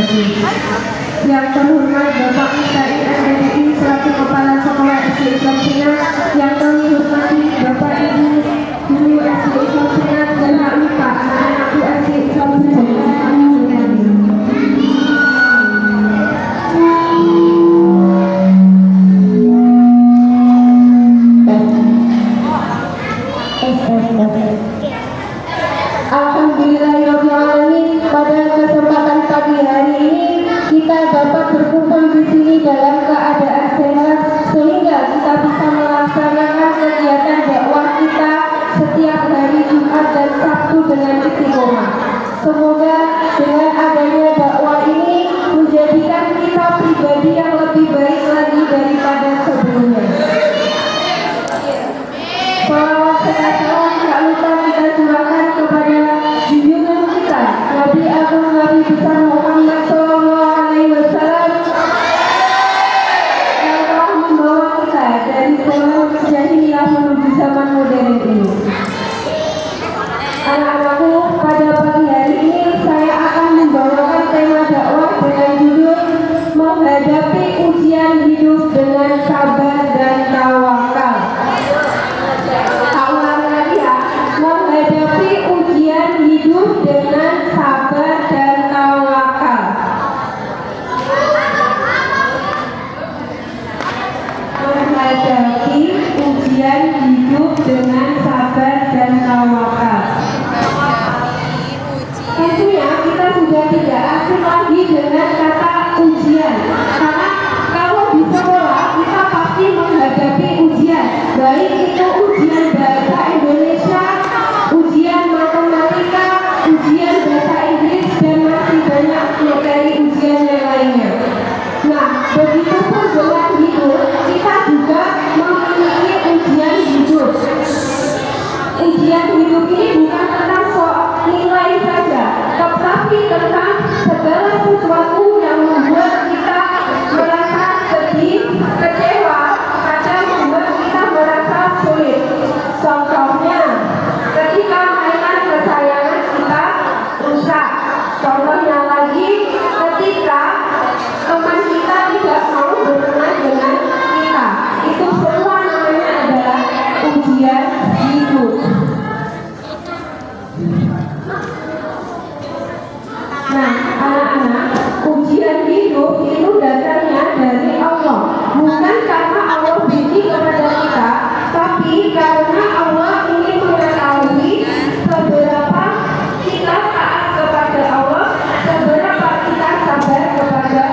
kasih. Yang terhormat Bapak Mikail MDI selaku Kepala Sekolah SD Islam Cina, yang kami hormati Bapak Ibu Guru SD Islam Cina, dan tak lupa anak-anakku SD Islam Cina yang kami hormati. Alhamdulillahirobbilalamin, pada kesempatan pagi hari ini kita dapat berkumpul di sini dalam keadaan sehat sehingga kita bisa melaksanakan kegiatan dakwah kita setiap hari Jumat dan Sabtu dengan istiqomah. Semoga dengan adanya dakwah ini menjadikan kita pribadi yang lebih baik lagi daripada sebelumnya. Salawat serta salam tak lupa kita curahkan kepada junjungan kita Nabi Agung Nabi besar Muhammad SAW yang telah membawa kita dari zaman jahiliyah menuju zaman modern ini. Anak-anakku, pada pagi hari ini saya akan membawakan tema dakwah dengan judul menghadapi ujian hidup dengan sabar dan tawakal. Menghadapi ujian hidup dengan sabar dan tawakal. Menghadapi ujian hidup dengan sabar dan tawakal. Tentunya kita sudah tidak asing lagi dengan kata ujian, karena kalau di sekolah kita pasti menghadapi ujian, baik itu ujian bahasa Indonesia, ujian matematika, ujian bahasa Inggris, dan masih banyak materi ujian yang lainnya. Nah, begitu pun dengan hidup, kita juga memiliki ujian hidup. Ujian hidup ini bukan tentang soal nilai saja, tetapi tentang segala sesuatu yang membuat kita merasa sedih, kecewa, kadang membuat kita merasa sulit. Contohnya, ketika mainan kesayangan kita rusak. Contohnya lagi, ketika teman kita tidak mau berteman dengan kita. Itu semua namanya adalah ujian hidup. Nah, anak-anak, ujian hidup itu datangnya dari Allah. Bukan karena Allah benci kepada kita, tapi karena Allah ingin mengetahui seberapa kita taat kepada Allah, seberapa kita sabar kepada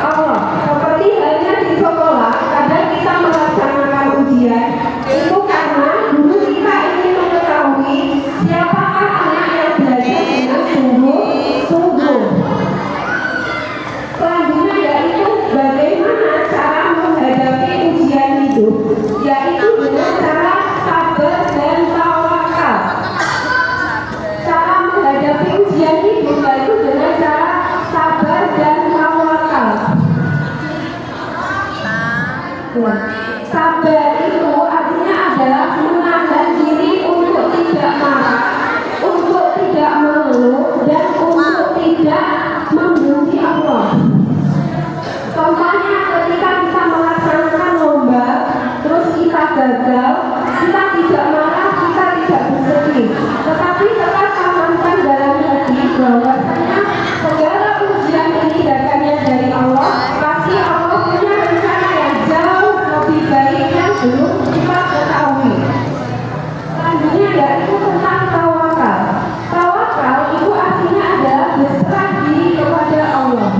Allah. Seperti halnya di sekolah, kadang kita melaksanakan ujian itu karena guru kita ingin mengetahui siapakah anak yang belajar dengan sungguh-sungguh. Selanjutnya yaitu bagaimana cara menghadapi ujian hidup, yaitu dengan cara sabar dan tawakal. Cara menghadapi ujian hidup yaitu dengan cara sabar dan tawakal. Sabar itu artinya adalah menahan diri untuk tidak marah, untuk tidak mengeluh, dan untuk tidak membenci Allah. Contohnya ketika kita melaksanakan lomba, terus kita gagal, kita tidak marah, kita tidak bersedih, tetapi tetap amankan dalam hati bahwasanya segala ujian ini datangnya dari Allah. Pasti Allah punya rencana yang jauh lebih baik yang belum kita ketahui. Selanjutnya yaitu tentang tawakal. Tawakal itu artinya adalah berserah diri kepada Allah.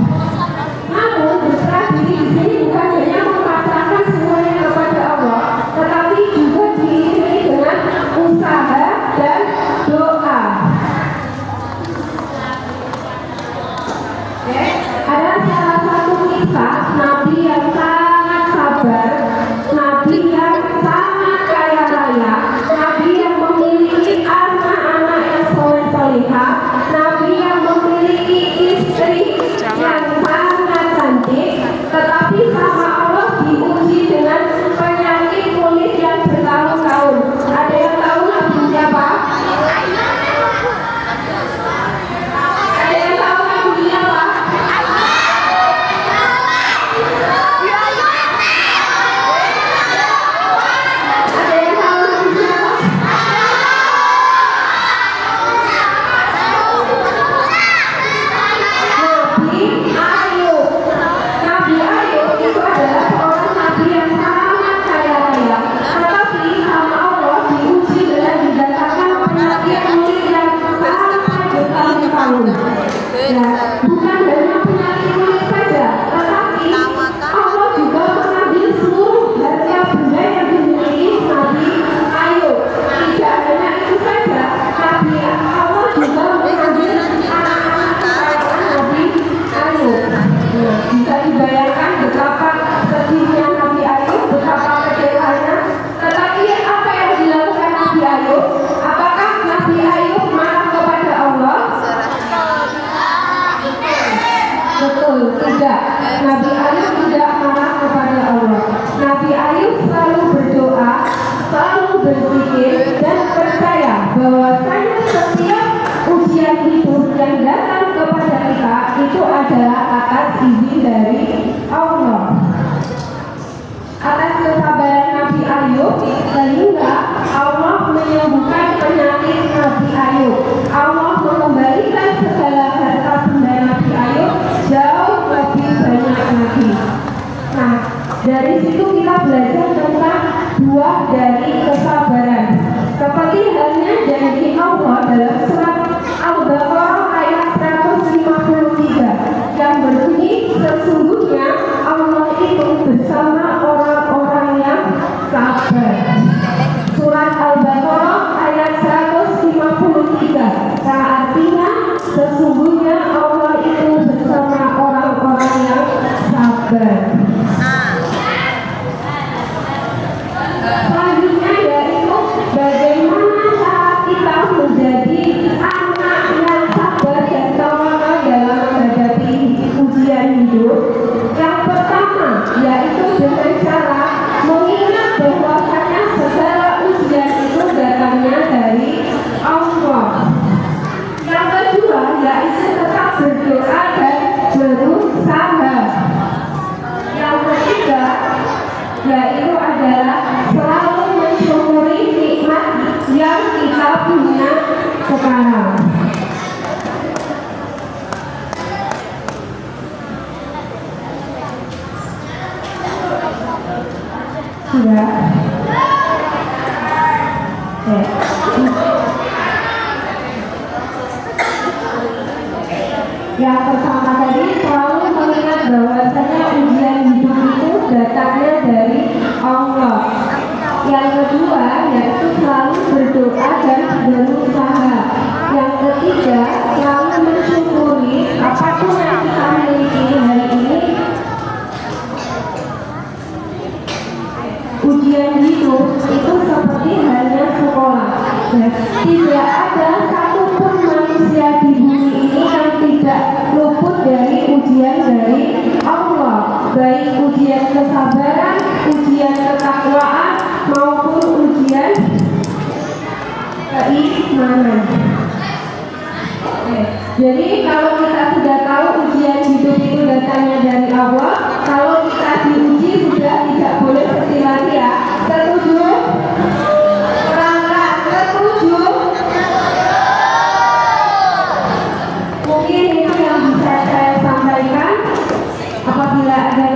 Namun berserah diri di sini bukan hanya memasrahkan semuanya kepada Allah, tetapi juga diiringi dengan usaha dan doa. Ada salah satu kisah Nabi yang sangat sabar, Nabi yang sangat kaya raya, Nabi yang memiliki anak-anak yang soleh-solehah, Nabi yang memiliki istri yang sangat cantik, tetapi sama Allah diuji dengan penyakit kulit yang bertahun-tahun. Ada yang tahu Nabi siapa? Ada yang tahu Nabi siapa? Betul, tidak. Nabi Ayub tidak marah kepada Allah. Nabi Ayub selalu berdoa, selalu berzikir, dan percaya bahwasanya setiap ujian hidup yang datang kepada kita itu adalah atas izin dari Allah. Atas kesabaran Nabi Ayub, sehingga Allah menyembuhkan penyakit Nabi Ayub. Allah mengembalikan segala harta benda Nabi Ayub jauh lebih banyak lagi. Nah, dari situ kita belajar tentang buah dari kesabaran. Seperti halnya janji Allah dalam surat Al-Baqarah ayat 153 yang berbunyi, sesungguhnya Allah itu bersama orang-orang yang sabar. Surat Al-Baqarah ayat 153, yang artinya sesungguhnya Allah itu bersama orang-orang yang sabar. Selanjutnya yaitu bagaimana cara kita menjadi anak yang sabar dan tawakal dalam menghadapi ujian hidup. Yang pertama yaitu dengan cara mengingat bahwasanya segala ujian itu datangnya dari Allah. Yang kedua yaitu tetap berdoa dan berusaha. Yang ketiga yaitu adalah selalu mensyukuri nikmat yang kita punya sekarang. Sudah. Yang pertama tadi selalu mengingat bahwasanya ujian hidup itu datangnya dari Allah. Yang kedua yaitu selalu berdoa dan berusaha. Yang ketiga selalu mensyukuri apapun yang kita miliki hari ini. Ujian hidup itu seperti halnya sekolah. Tidak ada satupun manusia di bumi ini yang tidak luput dari ujian dari Allah, baik ujian kesabaran, ujian ketakwaan, maupun ujian keimanan. Jadi kalau kita sudah tahu ujian hidup itu datangnya dari Allah, kalau kita diuji sudah tidak boleh sedih lagi ya. Setuju? Perangkat setuju? Mungkin itu yang bisa saya sampaikan. Apabila ada